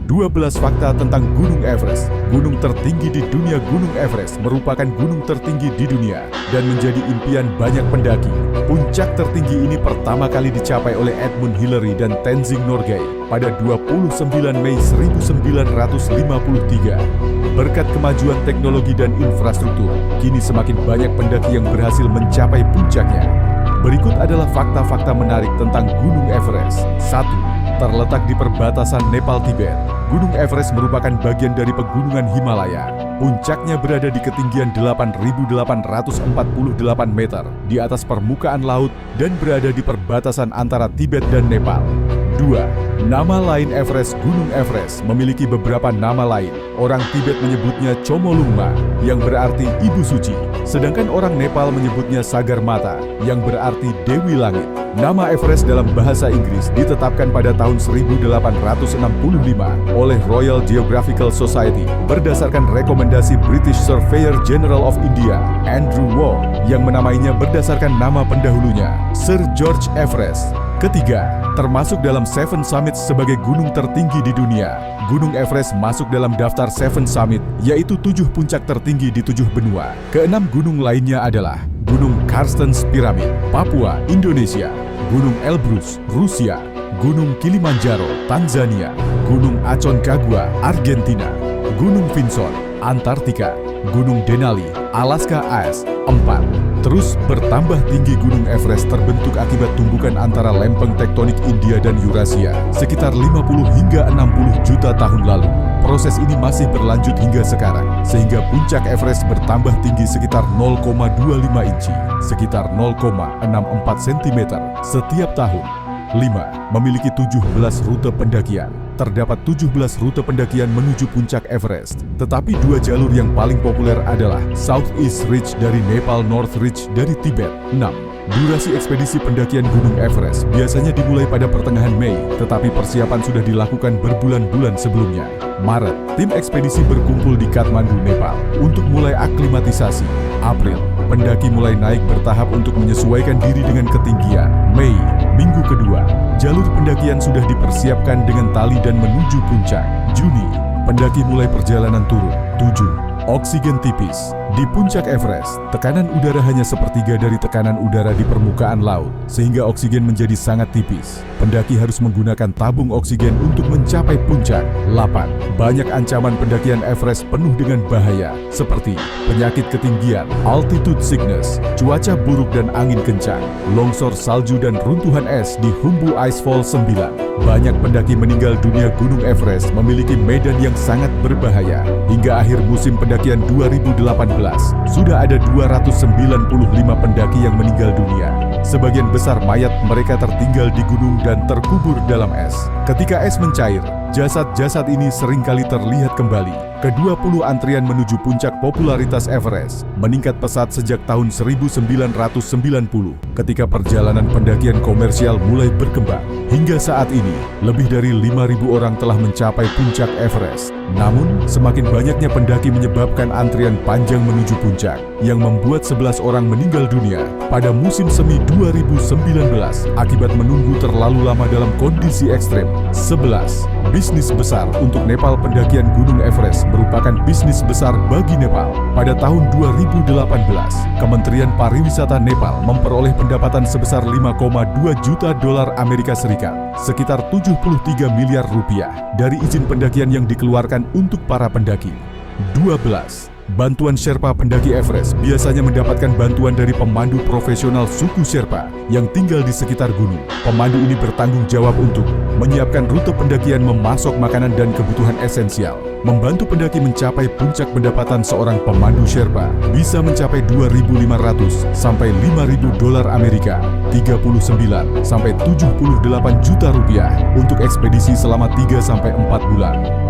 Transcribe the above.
12 fakta tentang Gunung Everest. Gunung tertinggi di dunia. Gunung Everest merupakan gunung tertinggi di dunia dan menjadi impian banyak pendaki. Puncak tertinggi ini pertama kali dicapai oleh Edmund Hillary dan Tenzing Norgay pada 29 Mei 1953. Berkat kemajuan teknologi dan infrastruktur, kini semakin banyak pendaki yang berhasil mencapai puncaknya. Berikut adalah fakta-fakta menarik tentang Gunung Everest. 1. Terletak di perbatasan Nepal-Tibet, Gunung Everest merupakan bagian dari pegunungan Himalaya. Puncaknya berada di ketinggian 8.848 meter di atas permukaan laut dan berada di perbatasan antara Tibet dan Nepal. 2. Nama lain Everest. Gunung Everest memiliki beberapa nama lain. Orang Tibet menyebutnya Chomolungma, yang berarti Ibu Suci, sedangkan orang Nepal menyebutnya Sagarmata, yang berarti Dewi Langit. Nama Everest dalam bahasa Inggris ditetapkan pada tahun 1865 oleh Royal Geographical Society berdasarkan rekomendasi British Surveyor General of India, Andrew Waugh, yang menamainya berdasarkan nama pendahulunya, Sir George Everest. Ketiga, termasuk dalam Seven Summits sebagai gunung tertinggi di dunia. Gunung Everest masuk dalam daftar Seven Summit, yaitu 7 puncak tertinggi di 7 benua. Keenam gunung lainnya adalah Gunung Carstensz Pyramid, Papua, Indonesia; Gunung Elbrus, Rusia; Gunung Kilimanjaro, Tanzania; Gunung Aconcagua, Argentina; Gunung Vinson, Antartika; Gunung Denali, Alaska, AS. 4. Terus bertambah tinggi Gunung Everest terbentuk akibat tumbukan antara lempeng tektonik India dan Eurasia sekitar 50 hingga 60 juta tahun lalu. Proses ini masih berlanjut hingga sekarang, sehingga puncak Everest bertambah tinggi sekitar 0,25 inci, sekitar 0,64 cm setiap tahun. 5. Memiliki 17 rute pendakian. Terdapat 17 rute pendakian menuju puncak Everest, tetapi 2 jalur yang paling populer adalah Southeast Ridge dari Nepal, North Ridge dari Tibet. 6. Durasi ekspedisi pendakian Gunung Everest biasanya dimulai pada pertengahan Mei, tetapi persiapan sudah dilakukan berbulan-bulan sebelumnya. Maret, tim ekspedisi berkumpul di Kathmandu, Nepal untuk mulai aklimatisasi. April, pendaki mulai naik bertahap untuk menyesuaikan diri dengan ketinggian. Mei, minggu kedua, jalur pendakian sudah dipersiapkan dengan tali dan menuju puncak. Juni, pendaki mulai perjalanan turun. 7. Oksigen tipis. Di puncak Everest, tekanan udara hanya sepertiga dari tekanan udara di permukaan laut, sehingga oksigen menjadi sangat tipis. Pendaki harus menggunakan tabung oksigen untuk mencapai puncak. 8. Banyak ancaman pendakian Everest penuh dengan bahaya, seperti penyakit ketinggian, altitude sickness, cuaca buruk dan angin kencang, longsor salju dan runtuhan es di Khumbu Icefall 9. Banyak pendaki meninggal dunia. Gunung Everest memiliki medan yang sangat berbahaya. Hingga akhir musim pendakian 2018, sudah ada 295 pendaki yang meninggal dunia. Sebagian besar mayat mereka tertinggal di gunung dan terkubur dalam es. Ketika es mencair, jasad-jasad ini seringkali terlihat kembali. Ke-20 antrian menuju puncak popularitas Everest meningkat pesat sejak tahun 1990 ketika perjalanan pendakian komersial mulai berkembang. Hingga saat ini, lebih dari 5.000 orang telah mencapai puncak Everest. Namun, semakin banyaknya pendaki menyebabkan antrian panjang menuju puncak, yang membuat 11 orang meninggal dunia pada musim semi 2019 akibat menunggu terlalu lama dalam kondisi ekstrem. 11. Bisnis besar untuk Nepal. Pendakian Gunung Everest merupakan bisnis besar bagi Nepal. Pada tahun 2018, Kementerian Pariwisata Nepal memperoleh pendapatan sebesar 5,2 juta dolar Amerika Serikat, sekitar 73 miliar rupiah, dari izin pendakian yang dikeluarkan untuk para pendaki. 12. Bantuan Sherpa. Pendaki Everest biasanya mendapatkan bantuan dari pemandu profesional suku Sherpa yang tinggal di sekitar gunung. Pemandu ini bertanggung jawab untuk menyiapkan rute pendakian, memasok makanan dan kebutuhan esensial. Membantu pendaki mencapai puncak. Pendapatan seorang pemandu Sherpa bisa mencapai 2.500 sampai 5.000 dolar Amerika, 39 sampai 78 juta rupiah untuk ekspedisi selama 3 sampai 4 bulan.